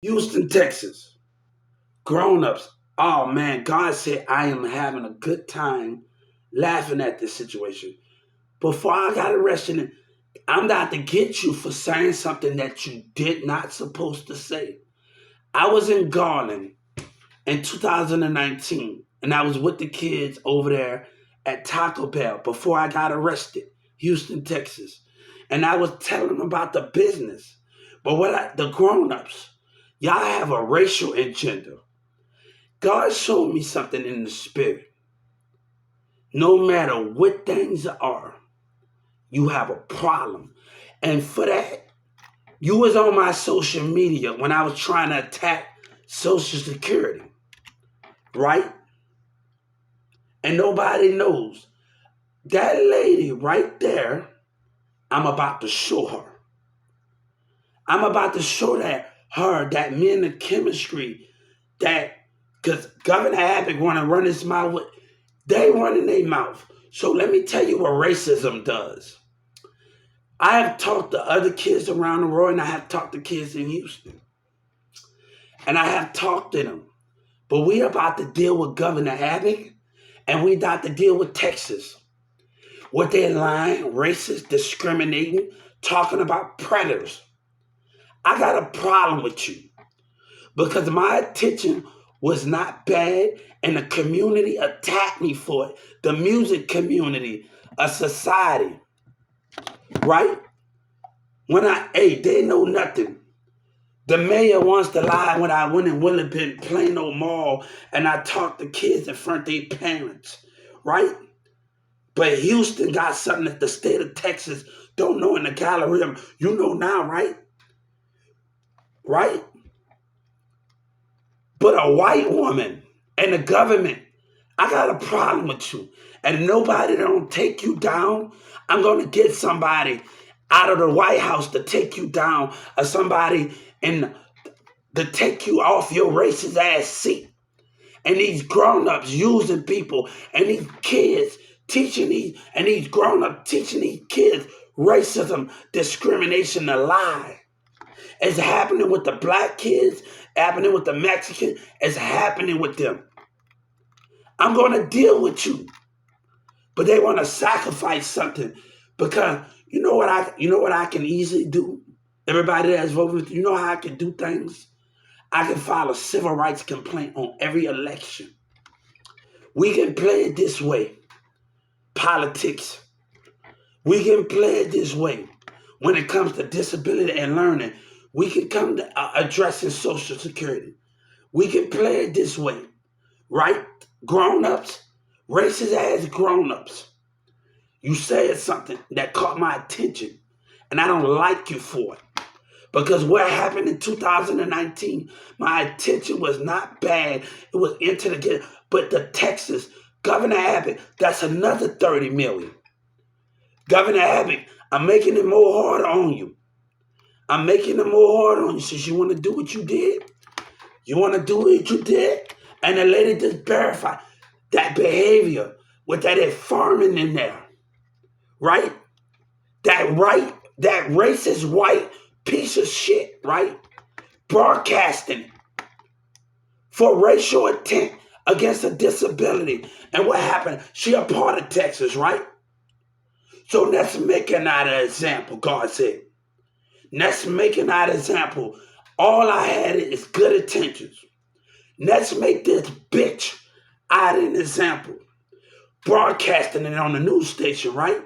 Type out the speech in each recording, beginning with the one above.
Houston, Texas. Grown-ups. Oh man, God said I am having a good time laughing at this situation. Before I got arrested, I'm about to get you for saying something that you did not supposed to say. I was in Garland in 2019, and I was with the kids over there at Taco Bell before I got arrested, Houston, Texas. And I was telling them about the business. But the grown-ups, y'all have a racial agenda. God showed me something in the spirit. No matter what things are, you have a problem. And for that, you was on my social media when I was trying to attack Social Security, right? And nobody knows. That lady right there, I'm about to show her. I'm about to show that men of chemistry, that because Governor Abbott want to run his mouth with, they run in their mouth. So let me tell you what racism does. I have talked to other kids around the world, and I have talked to kids in Houston. And I have talked to them. But we about to deal with Governor Abbott, and we about to deal with Texas. What they're lying, racist, discriminating, talking about predators. I got a problem with you because my attention was not bad, and the community attacked me for it. The music community, a society, right? They know nothing. The mayor wants to lie when I went in Willowbend, Plano Mall, and I talked to kids in front of their parents, right? But Houston got something that the state of Texas don't know in the gallery. You know now, right? Right? But a white woman and the government, I got a problem with you. And nobody don't take you down. I'm going to get somebody out of the White House to take you down, or somebody to take you off your racist ass seat. And these grown-ups using people, and these kids teaching these grown-ups teaching these kids racism, discrimination, a lie. It's happening with the black kids, happening with the Mexicans, it's happening with them. I'm going to deal with you. But they want to sacrifice something because you know what I can easily do? Everybody that's voting with you know how I can do things? I can file a civil rights complaint on every election. We can play it this way. Politics. We can play it this way. When it comes to disability and learning, we can come to addressing Social Security. We can play it this way, right? Grown-ups, racist ass grown-ups. You said something that caught my attention, and I don't like you for it. Because what happened in 2019, my attention was not bad. It was into the, but the Texas, Governor Abbott, that's another 30 million. Governor Abbott, I'm making it more harder on you. I'm making it more harder on you since you want to do what you did. You want to do what you did? And the lady just verified that behavior with that farming in there, right? That racist white piece of shit, right? Broadcasting for racial intent against a disability. And what happened? She a part of Texas, right? So let's make another example, God said. Let's make another example. All I had is good intentions. Let's make this bitch out an example. Broadcasting it on the news station, right?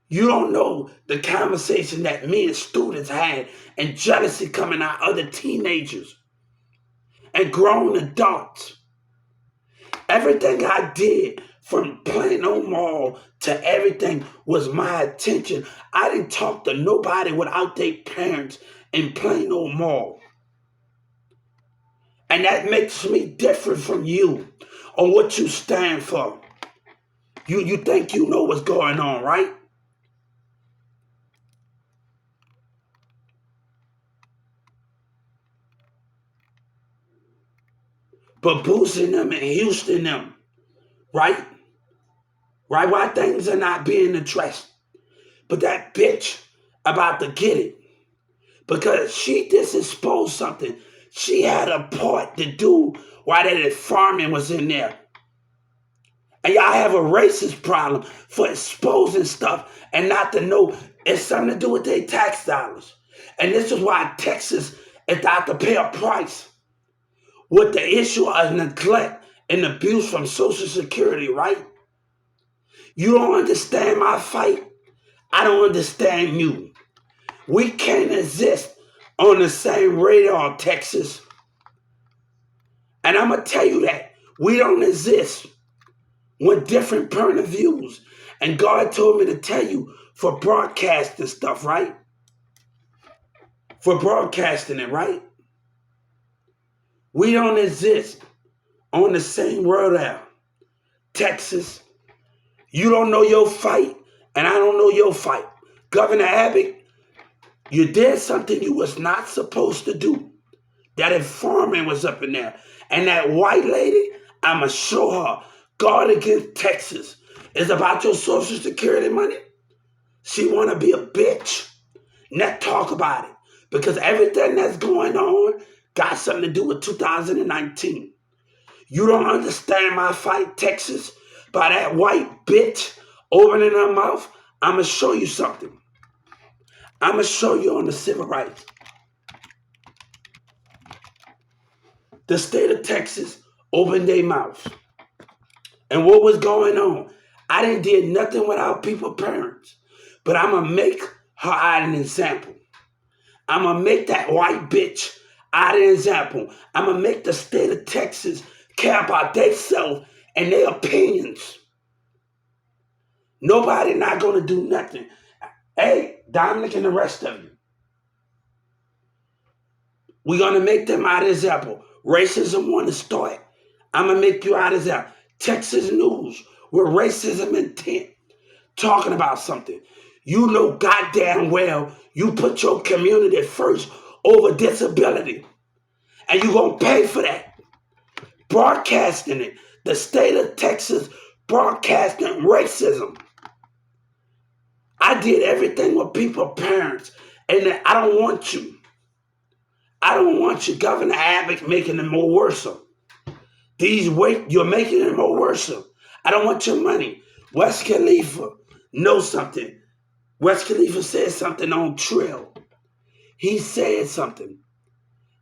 You don't know the conversation that me and students had, and jealousy coming out other teenagers and grown adults. Everything I did from Plano Mall to everything was my attention. I didn't talk to nobody without their parents in Plano Mall. And that makes me different from you on what you stand for. You think you know what's going on, right? But boosting them and Houston them, right? Right? Why things are not being addressed. But that bitch about to get it. because she just exposed something. She had a part to do while that farming was in there. And y'all have a racist problem for exposing stuff and not to know it's something to do with their tax dollars. And this is why Texas is out to pay a price with the issue of neglect and abuse from Social Security, right? You don't understand my fight. I don't understand you. We can't exist on the same radar, Texas. And I'm going to tell you that. We don't exist with different point of views. And God told me to tell you for broadcasting stuff, right? For broadcasting it, right? We don't exist on the same radar, Texas. You don't know your fight, and I don't know your fight. Governor Abbott, you did something you was not supposed to do. That informant was up in there. And that white lady, I'ma show her. God against Texas is about your Social Security money. She wanna be a bitch. Not talk about it. Because everything that's going on got something to do with 2019. You don't understand my fight, Texas? By that white bitch opening her mouth, I'ma show you something. I'ma show you on the civil rights. The state of Texas opened their mouth. And what was going on? I didn't did nothing without people's parents. But I'm going to make her out an example. I'm going to make that white bitch out an example. I'm going to make the state of Texas care about themselves and their opinions. Nobody not going to do nothing. Hey, Dominic and the rest of you. We're going to make them out an example. Racism want to start. I'm going to make you out an example. Texas News with racism intent talking about something. You know goddamn well you put your community first over disability. And you're going to pay for that. Broadcasting it. The state of Texas broadcasting racism. I did everything with people's parents. And I don't want you. I don't want you, Governor Abbott, making it more worse. You're making it more worse. I don't want your money. West Khalifa knows something. West Khalifa said something on Trill. He said something.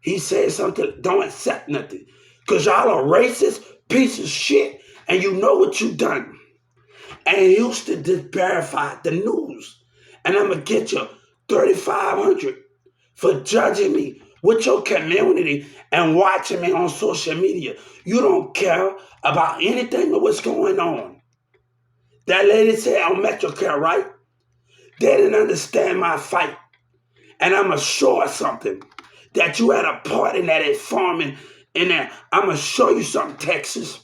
Don't accept nothing. Because y'all are racist piece of shit. And you know what you done. And Houston just verified the news. And I'm going to get you $3,500 for judging me with your community and watching me on social media. You don't care about anything of what's going on. That lady said on MetroCare, right? They didn't understand my fight. And I'm going to show her something. That you had a part in that farming in there. I'm going to show you something, Texas.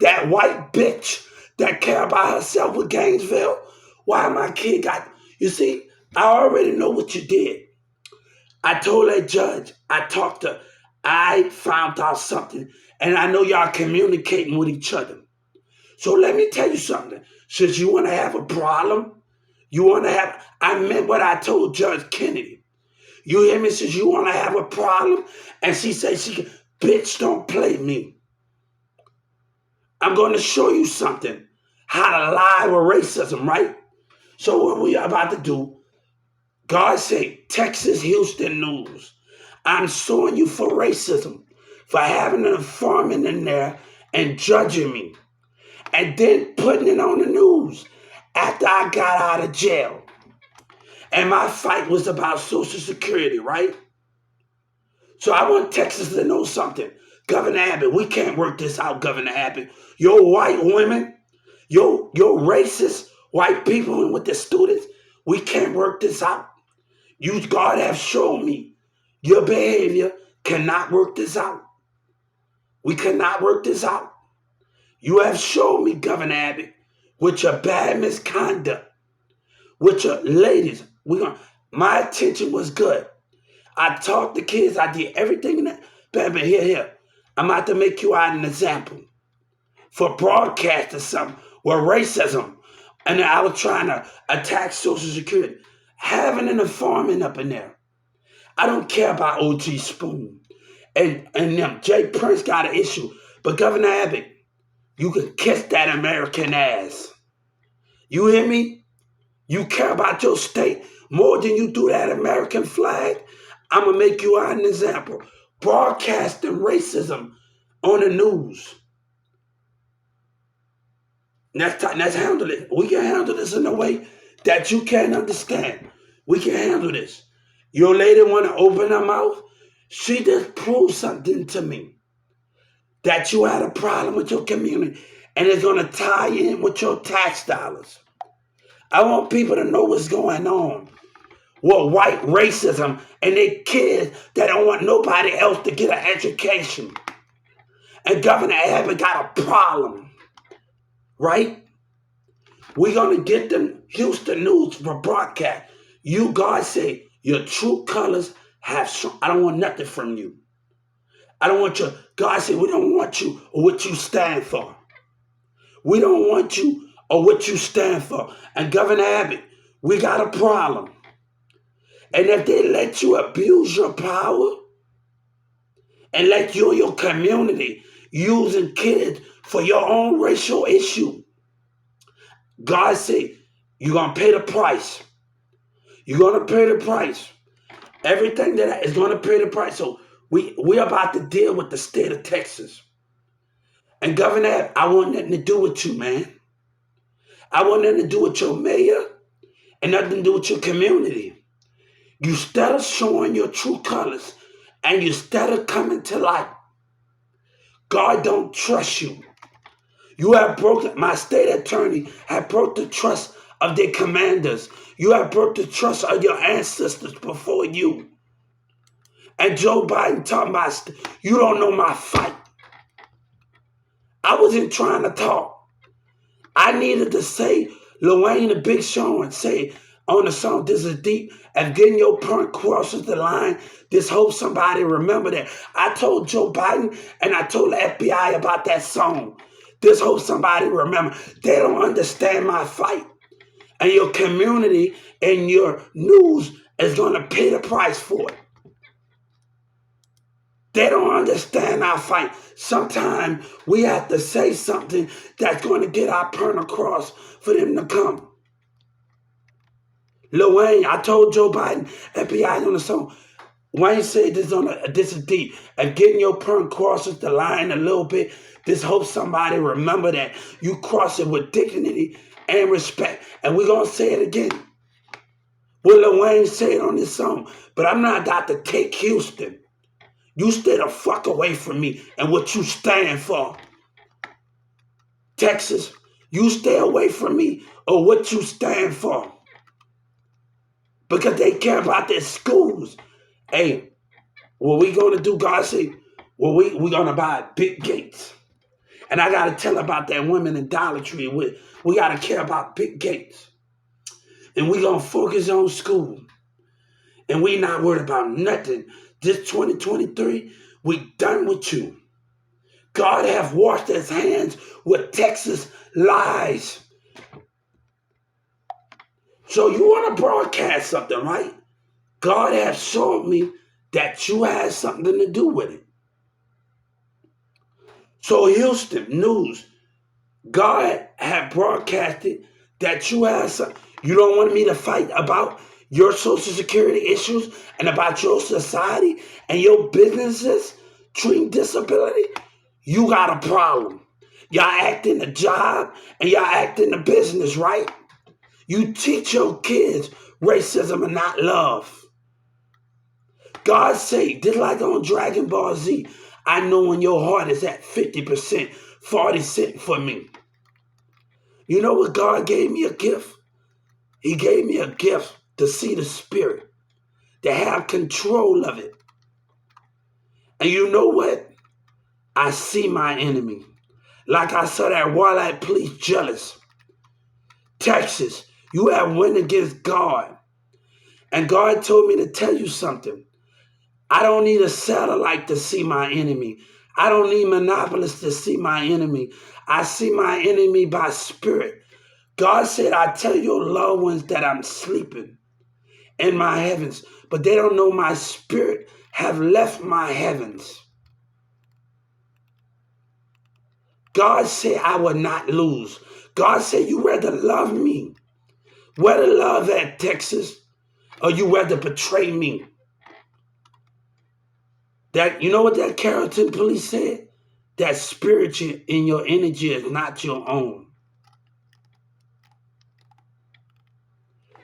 That white bitch that care about herself with Gainesville. Why my kid got... You see, I already know what you did. I told that judge, I found out something, and I know y'all communicating with each other. So let me tell you something. Since you want to have a problem, I meant what I told Judge Kennedy. You hear me? Since you want to have a problem, and she said bitch, don't play me. I'm going to show you something. How to lie with racism, right? So what we are about to do, God say, Texas Houston News. I'm suing you for racism, for having an informant in there and judging me. And then putting it on the news after I got out of jail. And my fight was about Social Security, right? So I want Texas to know something. Governor Abbott, we can't work this out, Governor Abbott. Your white women, your racist white people and with the students, we can't work this out. You, God, have shown me your behavior cannot work this out. We cannot work this out. You have shown me, Governor Abbott, with your bad misconduct, with your ladies. My attention was good. I taught the kids. I did everything in that. Baby, here. I'm about to make you out an example for broadcasting something with racism. And I was trying to attack Social Security. Having an informant up in there. I don't care about O.G. Spoon and them. Jay Prince got an issue. But Governor Abbott, you can kiss that American ass. You hear me? You care about your state more than you do that American flag. I'm going to make you an example. Broadcasting racism on the news. Let's handle it. We can handle this in a way that you can't understand. We can handle this. Your lady want to open her mouth. She just proved something to me. That you had a problem with your community. And it's going to tie in with your tax dollars. I want people to know what's going on. What white racism and their kids that don't want nobody else to get an education. And Governor Abbott got a problem. Right? We're going to get them Houston News for broadcast. You, God say, your true colors have shown. I don't want nothing from you. I don't want your, God said, we don't want you or what you stand for. We don't want you or what you stand for. And Governor Abbott, we got a problem. And if they let you abuse your power and let you and your community using kids for your own racial issue, God said, you're going to pay the price. You're going to pay the price. Everything that is going to pay the price. So we're about to deal with the state of Texas. And Governor Abbott, I want nothing to do with you, man. I want nothing to do with your mayor and nothing to do with your community. You instead of showing your true colors and you instead of coming to light, God don't trust you. You have broken, my state attorney have broke the trust of their commanders. You have broke the trust of your ancestors before you. And Joe Biden talking about, you don't know my fight. I wasn't trying to talk. I needed to say, Lil Wayne the Big Sean and say on the song, this is deep, and getting your point crosses the line. Just hope somebody remember that. I told Joe Biden and I told the FBI about that song. Just hope somebody remember. They don't understand my fight. And your community and your news is going to pay the price for it. They don't understand our fight. Sometimes we have to say something that's going to get our point across for them to come. Lil Wayne, I told Joe Biden, FBI on the song. Wayne said this is deep. And getting your point crosses the line a little bit. Just hope somebody remember that. You cross it with dignity and respect. And we're going to say it again. What Lil Wayne said on this song. But I'm not about to take Houston. You stay the fuck away from me and what you stand for. Texas, you stay away from me or what you stand for. Because they care about their schools. Hey, what we going to do, God say, well, we going to buy big gates. And I got to tell about that woman in Dollar Tree. We got to care about big gates. And we going to focus on school. And we not worried about nothing. This 2023, we done with you. God have washed his hands with Texas lies. So you want to broadcast something, right? God has shown me that you had something to do with it. So Houston News, God had broadcasted that you had something. You don't want me to fight about your Social Security issues and about your society and your businesses treating disability? You got a problem. Y'all acting the job and y'all acting the business, right? You teach your kids racism and not love. God say, just like on Dragon Ball Z, I know when your heart is at 50%, 40% for me. You know what God gave me a gift? He gave me a gift to see the spirit, to have control of it. And you know what? I see my enemy. Like I saw that Wildlife Police jealous. Texas, you have went against God. And God told me to tell you something. I don't need a satellite to see my enemy. I don't need monopolists to see my enemy. I see my enemy by spirit. God said, I tell your loved ones that I'm sleeping. in my heavens, but they don't know my spirit have left my heavens. God said I will not lose. God said you rather love me. Rather love at Texas, or you rather betray me. That, you know what that Carrollton police said? That spirit in your energy is not your own.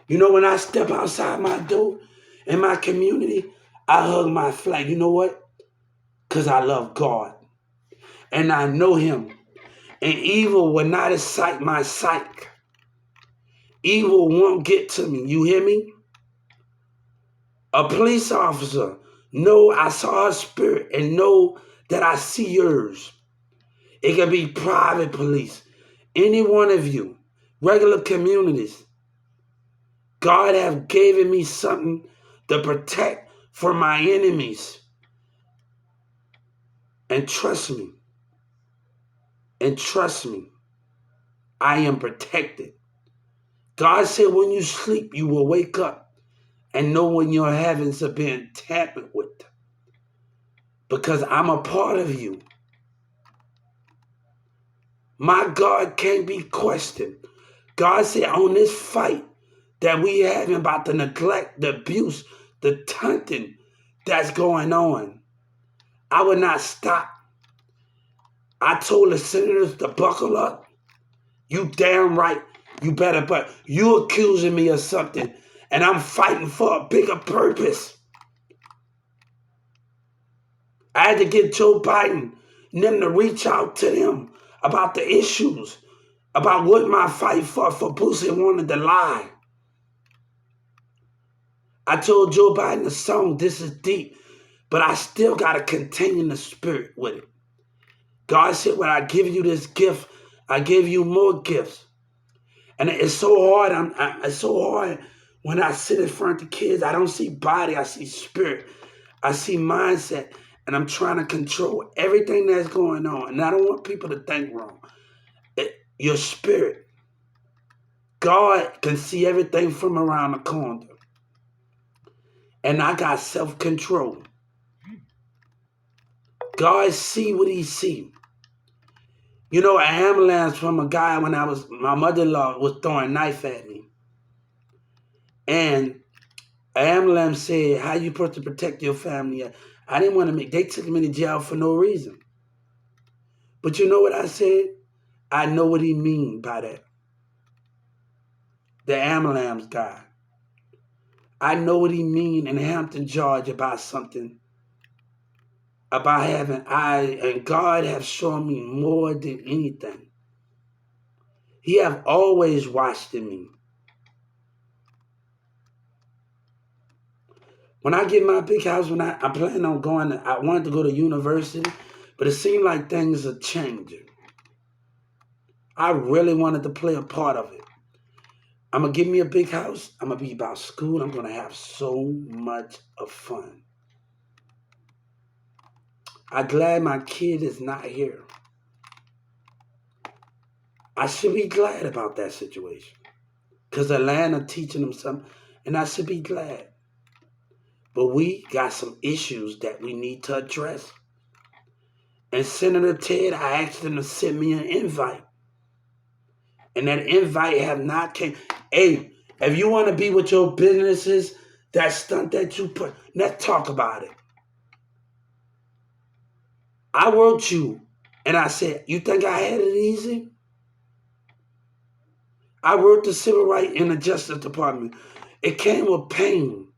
You know, when I step outside my door in my community, I hug my flag. You know what? Because I love God. And I know him. And evil will not excite my sight. Evil won't get to me. You hear me? A police officer, know I saw her spirit and know that I see yours. It can be private police. Any one of you, regular communities. God have given me something to protect from my enemies. And trust me, I am protected. God said when you sleep, you will wake up and know when your heavens are being tampered with. Because I'm a part of you. My God can't be questioned. God said on this fight that we having about the neglect, the abuse, the taunting that's going on, I will not stop. I told the senators to buckle up. You damn right. You better, but you accusing me of something, and I'm fighting for a bigger purpose. I had to get Joe Biden and them to reach out to them about the issues, about what my fight for Pussy wanted to lie. I told Joe Biden the song, this is deep, but I still got to continue the spirit with it. God said, when I give you this gift, I give you more gifts. And it's so hard. It's so hard when I sit in front of the kids. I don't see body. I see spirit. I see mindset. And I'm trying to control everything that's going on. And I don't want people to think wrong. Your spirit. God can see everything from around the corner. And I got self-control. God see what he see. You know, an ambulance from a guy when my mother-in-law was throwing a knife at me. And an ambulance said, how you supposed to protect your family? I didn't want to they took me to jail for no reason. But you know what I said? I know what he mean by that. The ambulance guy. I know what he mean in Hampton, Georgia about something. About having and God have shown me more than anything. He have always watched in me. When I get my big house, when I plan on going, I wanted to go to university, but it seemed like things are changing. I really wanted to play a part of it. I'm going to give me a big house. I'm going to be about school. I'm going to have so much of fun. I'm glad my kid is not here. I should be glad about that situation. Because Atlanta teaching them something, and I should be glad. But we got some issues that we need to address. And Senator Ted, I asked him to send me an invite. And that invite have not came. Hey, if you want to be with your businesses, that stunt that you put, let's talk about it. I wrote you, and I said, you think I had it easy? I wrote the Civil Rights and the Justice Department. It came with pain.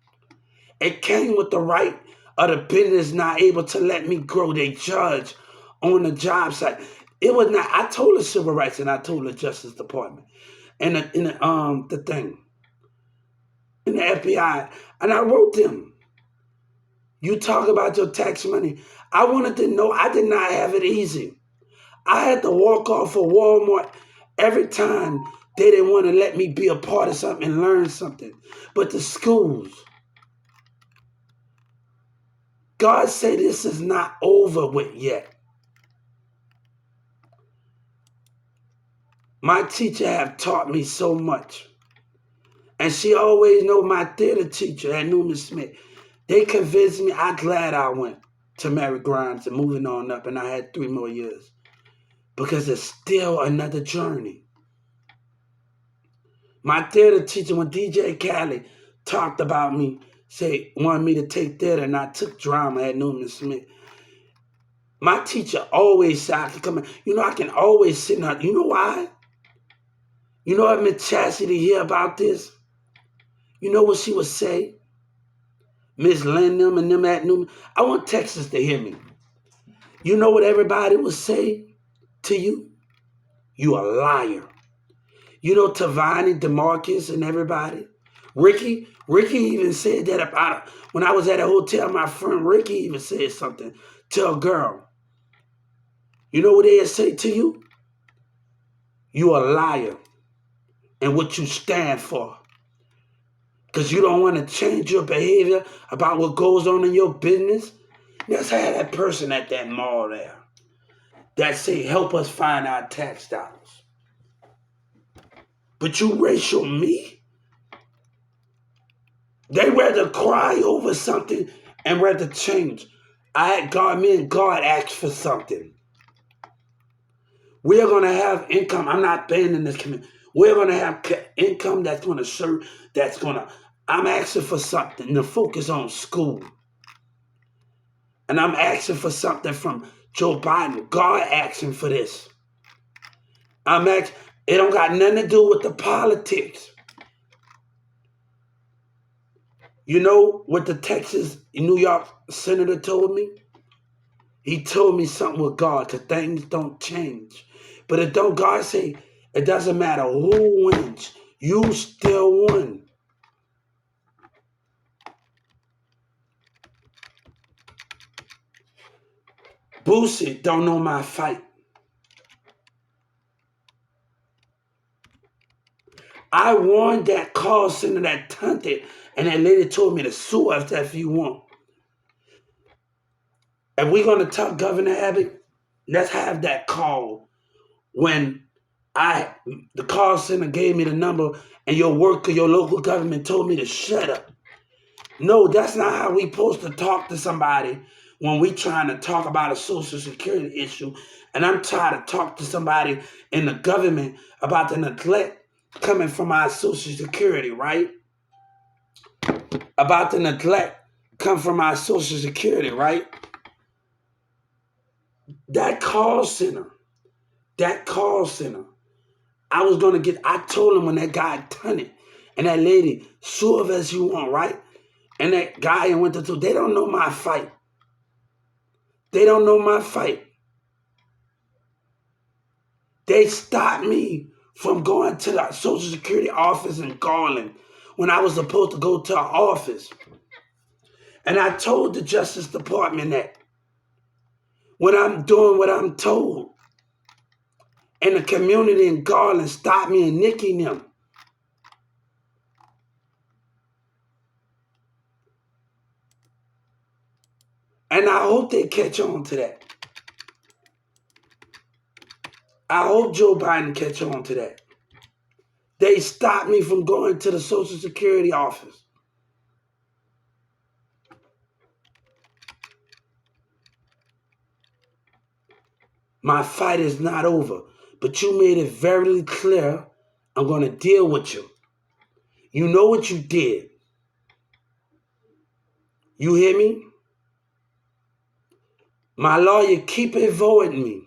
It came with the right of the business not able to let me grow. They judge on the job site. It was not. I told the Civil Rights and I told the Justice Department and the thing in the FBI, and I wrote them. You talk about your tax money. I wanted to know. I did not have it easy. I had to walk off of Walmart every time they didn't want to let me be a part of something and learn something. But the schools, God said this is not over with yet. My teacher have taught me so much. And she always know my theater teacher at Newman Smith. They convinced me. I'm glad I went to Mary Grimes and moving on up, and I had 3 more years. Because it's still another journey. My theater teacher, when DJ Khaled talked about me, wanted me to take theater, and I took drama at Newman Smith. My teacher always said I could come in. You know, I can always sit in. You know why? You know what Miss Chastity hear about this? You know what she would say? Miss Lynn them and them at Newman. I want Texas to hear me. You know what everybody would say to you? You a liar. You know Tavani, DeMarcus, and everybody? Ricky even said that about when I was at a hotel. My friend Ricky even said something to a girl. You know what they'd say to you? You a liar. And what you stand for. Because you don't want to change your behavior about what goes on in your business. Let's have that person at that mall there that say, help us find our tax dollars. But you racial me? They rather cry over something and rather change. Me and God asked for something. We're going to have income. I'm not banning this community. We're going to have income that's going to serve, I'm asking for something to focus on school. And I'm asking for something from Joe Biden. God asking for this. It don't got nothing to do with the politics. You know what the New York senator told me? He told me something with God, because things don't change. But God say, it doesn't matter who wins, you still win. Boosie don't know my fight. I warned that call center that taunted, and that lady told me to sue us if you want. If we're going to talk Governor Abbott, let's have that call when the call center gave me the number and your local government told me to shut up. No, that's not how we supposed to talk to somebody when we trying to talk about a Social Security issue. And I'm trying to talk to somebody in the government about the neglect coming from our Social Security, right? About the neglect come from our Social Security, right? That call center, I told him when that guy done it, and that lady, sue of as you want, right? And that guy went to, they don't know my fight. They don't know my fight. They stopped me from going to the Social Security office in Garland when I was supposed to go to our office. And I told the Justice Department that when I'm doing what I'm told, and the community in Garland stopped me and nicking them. And I hope they catch on to that. I hope Joe Biden catch on to that. They stopped me from going to the Social Security office. My fight is not over, but you made it very clear I'm going to deal with you. You know what you did. You hear me? My lawyer keep avoiding me.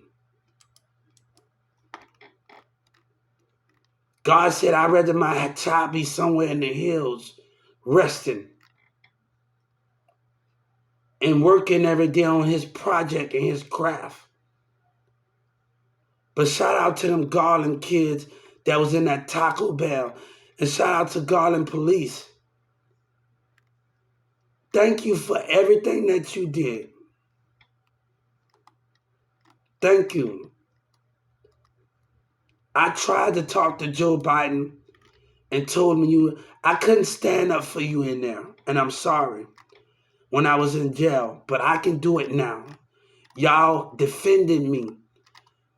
God said, I'd rather my child be somewhere in the hills resting and working every day on his project and his craft. But shout out to them Garland kids that was in that Taco Bell. And shout out to Garland police. Thank you for everything that you did. Thank you. I tried to talk to Joe Biden and told me I couldn't stand up for you in there. And I'm sorry when I was in jail, but I can do it now. Y'all defended me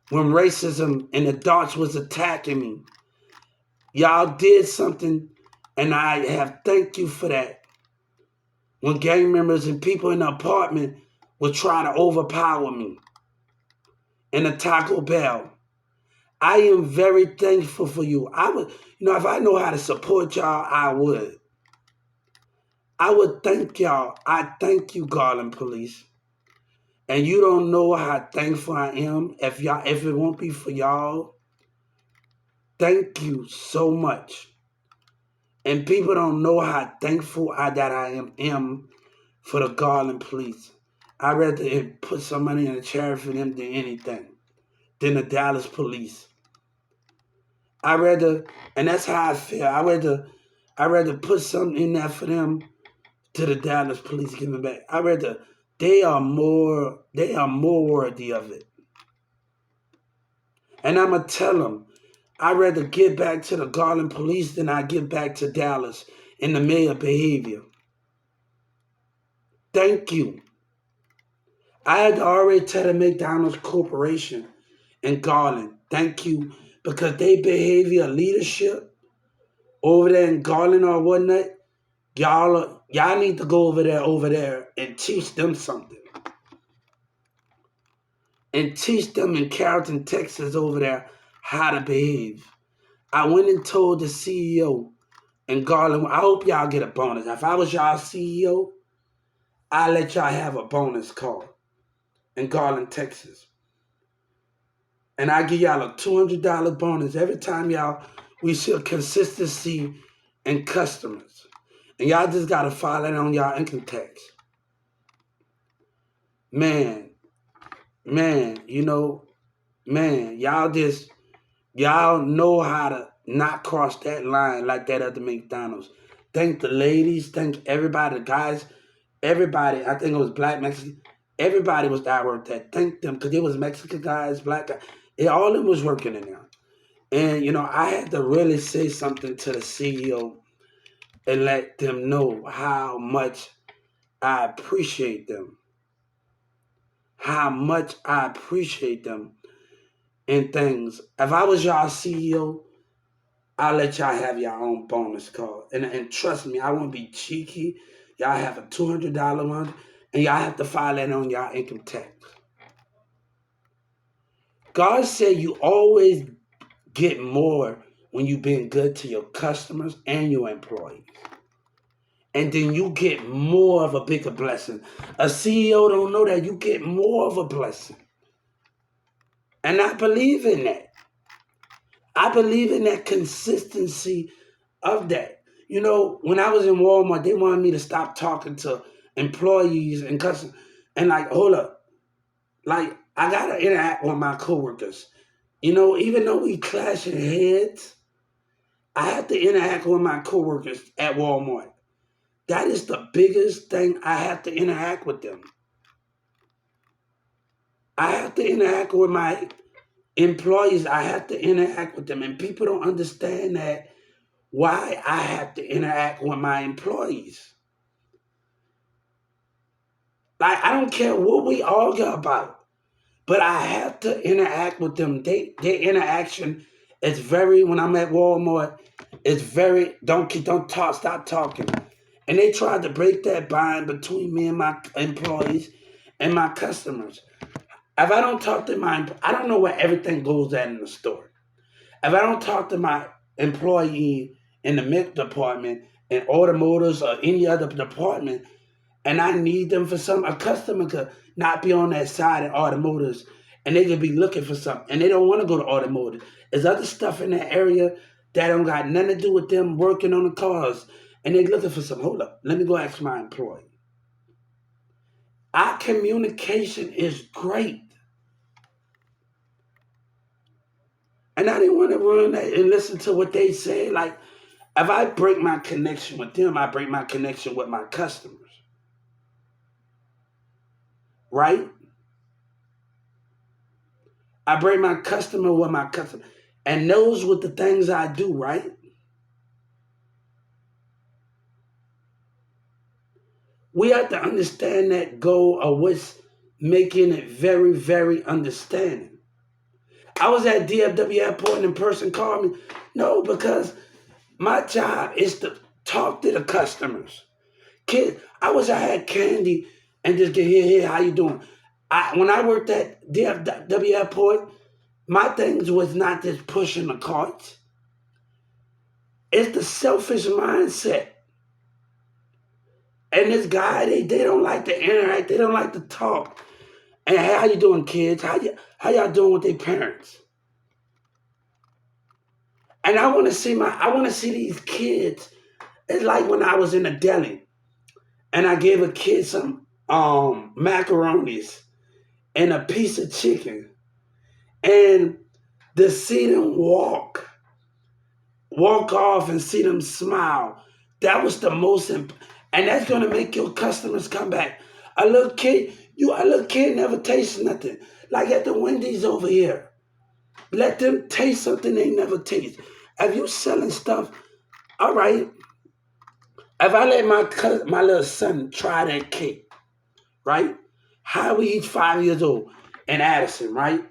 when racism and the darts was attacking me. Y'all did something And I have thanked you for that. When gang members and people in the apartment would try to overpower me in a Taco Bell, I am very thankful for you. I would, if I know how to support y'all, I would. I would thank y'all. I thank you, Garland Police. And you don't know how thankful I am. If it won't be for y'all, thank you so much. And people don't know how thankful that I am for the Garland Police. I'd rather put some money in a charity for them than anything, than the Dallas Police. And that's how I feel. I rather put something in there for them to the Dallas Police giving back. They are more worthy of it. And I'm going to tell them, I'd rather give back to the Garland Police than I give back to Dallas in the mayor behavior. Thank you. I had to already tell the McDonald's Corporation in Garland, thank you, because they behavior leadership over there in Garland or whatnot, y'all need to go over there and teach them something. And teach them in Carrollton, Texas over there how to behave. I went and told the CEO in Garland, I hope y'all get a bonus. If I was y'all CEO, I'd let y'all have a bonus call in Garland, Texas. And I give y'all a $200 bonus every time we see consistency in customers. And y'all just got to file it on y'all income tax. Man, y'all know how to not cross that line like that at the McDonald's. Thank the ladies, thank everybody, the guys, everybody. I think it was black, Mexican. Everybody was that worked that. Thank them, because it was Mexican guys, black guys. All of them was working in there. And, I had to really say something to the CEO and let them know how much I appreciate them. How much I appreciate them in things. If I was y'all CEO, I'll let y'all have your own bonus card. And trust me, I won't be cheeky. Y'all have a $200 one, and y'all have to file that on y'all income tax. God said you always get more when you've been good to your customers and your employees. And then you get more of a bigger blessing. A CEO don't know that. You get more of a blessing. And I believe in that. I believe in that consistency of that. When I was in Walmart, they wanted me to stop talking to employees and customers. And hold up. I got to interact with my coworkers. Even though we clashing heads, I have to interact with my coworkers at Walmart. That is the biggest thing. I have to interact with them. I have to interact with my employees. I have to interact with them. And people don't understand that, why I have to interact with my employees. I don't care what we argue about, but I have to interact with them. Their interaction is very, when I'm at Walmart, it's very, stop talking. And they tried to break that bind between me and my employees and my customers. If I don't talk to I don't know where everything goes at in the store. If I don't talk to my employee in the milk department, in automotives or any other department, and I need them for something, a customer could not be on that side in automotives, and they could be looking for something, and they don't want to go to automotive. There's other stuff in that area that don't got nothing to do with them working on the cars, and they're looking for something. Hold up, let me go ask my employee. Our communication is great. And I didn't want to run that and listen to what they say. If I break my connection with them, I break my connection with my customers. Right? I break my customer with my customer. And those with the things I do, right? We have to understand that goal of what's making it very, very understanding. I was at DFW airport and a person called me. No, because my job is to Talk to the customers. Kid, I wish I had candy and just get here, how you doing? When I worked at DFW Airport, my things was not just pushing the carts. It's the selfish mindset. And this guy, they don't like to interact. They don't like to talk. And how you doing, kids? How y'all doing with their parents? And I want to see these kids. It's like when I was in a deli and I gave a kid some macaronis and a piece of chicken, and to see them walk off and see them smile, that was the most and that's gonna make your customers come back. A little kid never tastes nothing. Like at the Wendy's over here. Let them taste something they never taste. If you selling stuff, all right. If I let my little son try that cake, right? How he's 5 years old, and Addison, right?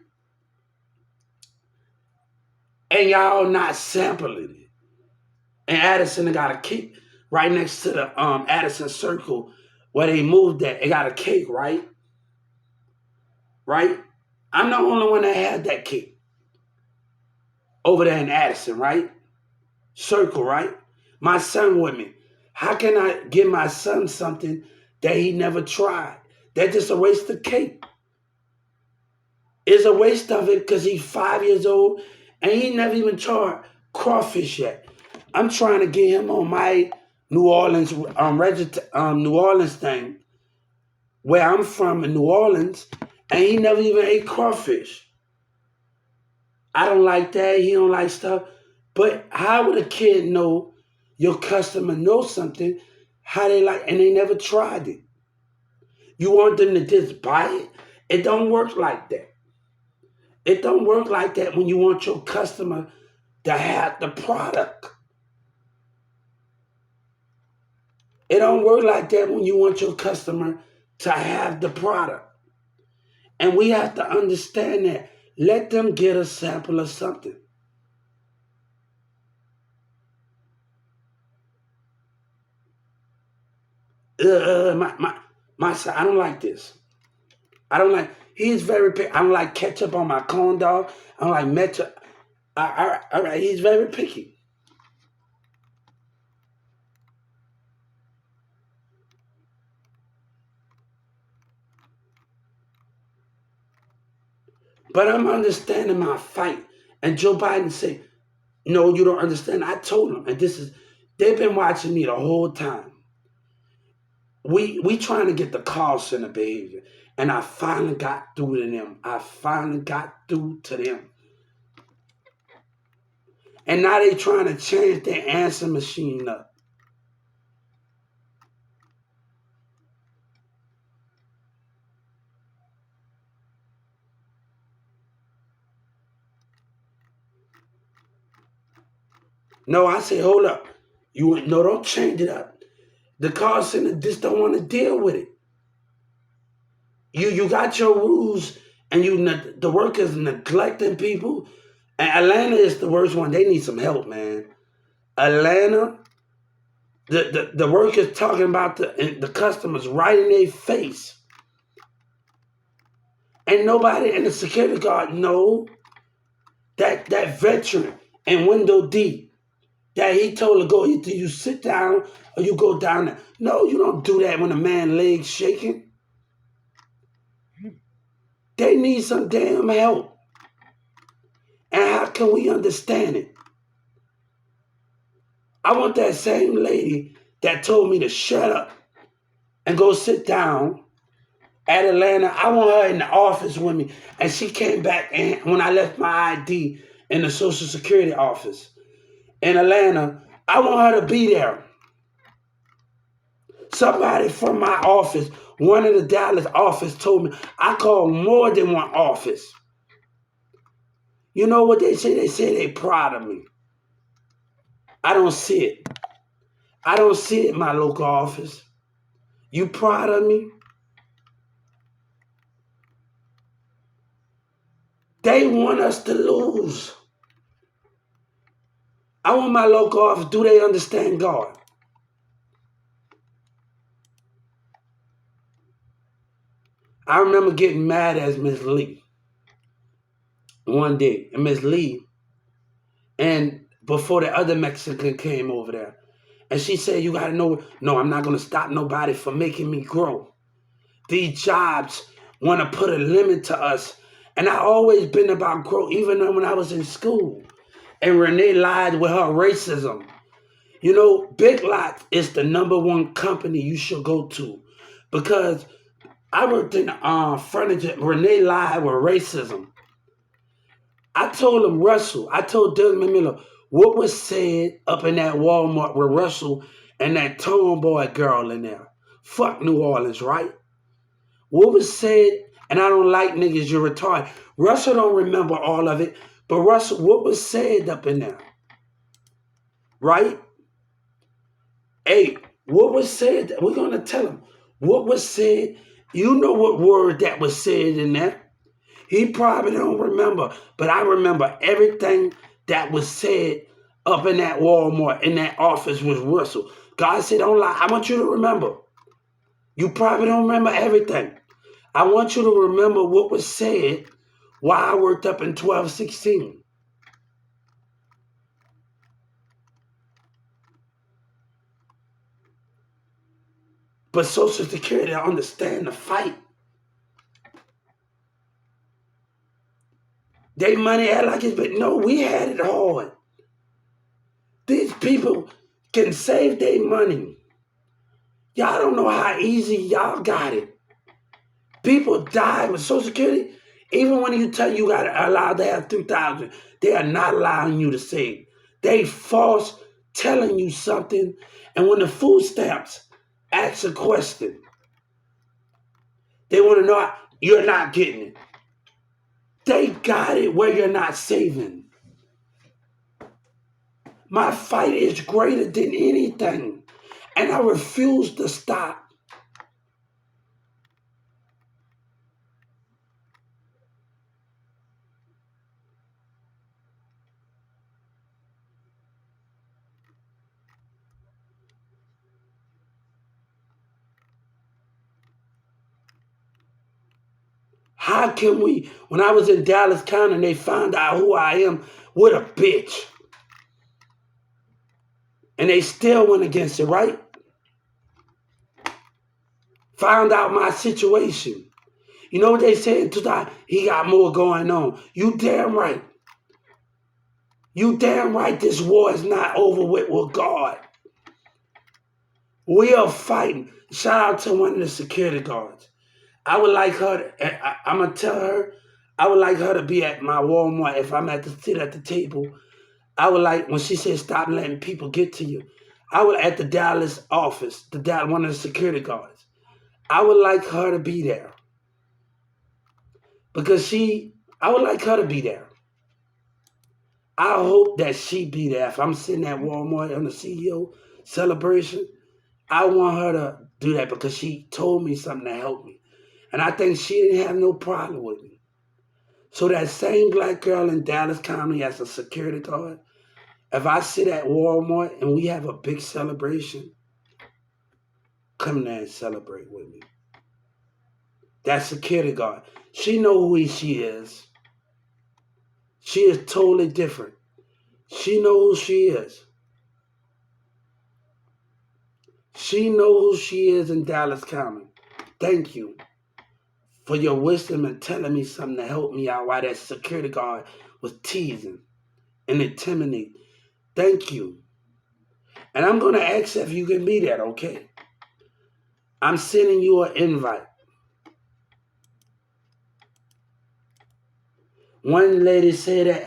And y'all not sampling it. And Addison got a cake right next to the Addison Circle where they moved that. It got a cake, right? Right? I'm the only one that had that cake over there in Addison, right? Circle, right? My son with me. How can I give my son something that he never tried? That's just a waste of cake. It's a waste of it because he's 5 years old and he never even tried crawfish yet. I'm trying to get him on my New Orleans New Orleans thing, where I'm from in New Orleans, and he never even ate crawfish. I don't like that. He don't like stuff. But how would a kid know your customer knows something, how they like, and they never tried it? You want them to just buy it? It don't work like that. It don't work like that when you want your customer to have the product. It don't work like that when you want your customer to have the product. And we have to understand that. Let them get a sample of something. My son, I don't like this. I don't like, he's very picky. I don't like ketchup on my corn dog. I don't like metro. All right, he's very picky. But I'm understanding my fight. And Joe Biden said, no, you don't understand. I told them, and they've been watching me the whole time. We trying to get the call center behavior. And I finally got through to them. And now they trying to change their answer machine up. No, I say, hold up. No, don't change it up. The call center just don't want to deal with it. You got your rules, and the workers neglecting people. And Atlanta is the worst one. They need some help, man. Atlanta, the workers talking about the customers right in their face. And nobody in the security guard know that veteran in window D that he told to go, either you sit down or you go down there. No, you don't do that when a man's legs shaking. They need some damn help. And how can we understand it? I want that same lady that told me to shut up and go sit down at Atlanta. I want her in the office with me. And she came back, and when I left my ID in the Social Security office in Atlanta, I want her to be there. Somebody from my office, one of the Dallas office, told me I called more than one office. You know what they say? They say they proud of me. I don't see it. I don't see it in my local office. You proud of me? They want us to lose. I want my local office, do they understand God? I remember getting mad at Miss Lee one day, and Miss Lee, and before the other Mexican came over there, and she said, "You gotta know, no, I'm not gonna stop nobody from making me grow. These jobs want to put a limit to us." And I always been about growth, even when I was in school. And Renee lied with her racism. You know, Big Lots is the #1 company you should go to, because I worked in furniture. Renee lied with racism. I told him, Russell, I told Desmond Miller, what was said up in that Walmart with Russell and that tomboy girl in there? Fuck New Orleans, right? What was said, and I don't like niggas, you're retarded. Russell don't remember all of it, but Russell, what was said up in there? Right? Hey, what was said? We're going to tell him. What was said? You know what word that was said in there? He probably don't remember, but I remember everything that was said up in that Walmart, in that office with Russell. God said, don't lie. I want you to remember. You probably don't remember everything. I want you to remember what was said while I worked up in 1216. But Social Security, I understand the fight. They money act like it's, but no, we had it hard. These people can save their money. Y'all don't know how easy y'all got it. People die with Social Security. Even when you tell you got allowed to have 3,000, they are not allowing you to save. They false telling you something. And when the food stamps ask a question, they want to know you're not getting it. They got it where you're not saving. My fight is greater than anything, and I refuse to stop. How can we, when I was in Dallas County and they found out who I am, what a bitch. And they still went against it, right? Found out my situation. You know what they said? He got more going on. You damn right. You damn right this war is not over with God. We are fighting. Shout out to one of the security guards. I would like her to, I'm going to tell her, I would like her to be at my Walmart if I'm at the sit at the table. I would like, when she said stop letting people get to you, I would, at the Dallas office, one of the security guards, I would like her to be there. Because I would like her to be there. I hope that she be there. If I'm sitting at Walmart on the CEO celebration, I want her to do that because she told me something to help me. And I think she didn't have no problem with me. So that same black girl in Dallas County as a security guard, if I sit at Walmart and we have a big celebration, come there and celebrate with me. That security guard, she know who she is. She is totally different. She knows who she is. She knows who she is in Dallas County. Thank you for your wisdom and telling me something to help me out while that security guard was teasing and intimidating. Thank you. And I'm going to ask if you can be there, okay? I'm sending you an invite. One lady said at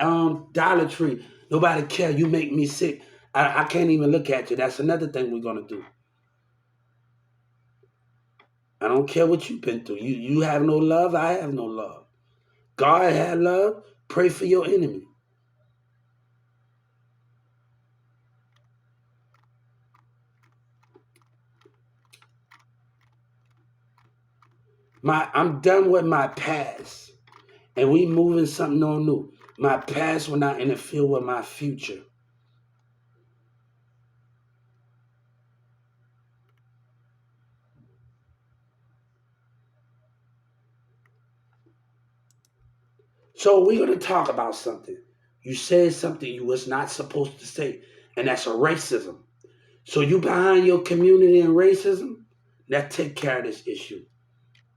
Dollar Tree, nobody care, you make me sick. I can't even look at you. That's another thing we're going to do. I don't care what you've been through. You have no love, I have no love. God had love, pray for your enemy. I'm done with my past, and we moving something on new. My past will not interfere with my future. So we're going to talk about something. You said something you was not supposed to say, and that's a racism. So you behind your community and racism, let's take care of this issue.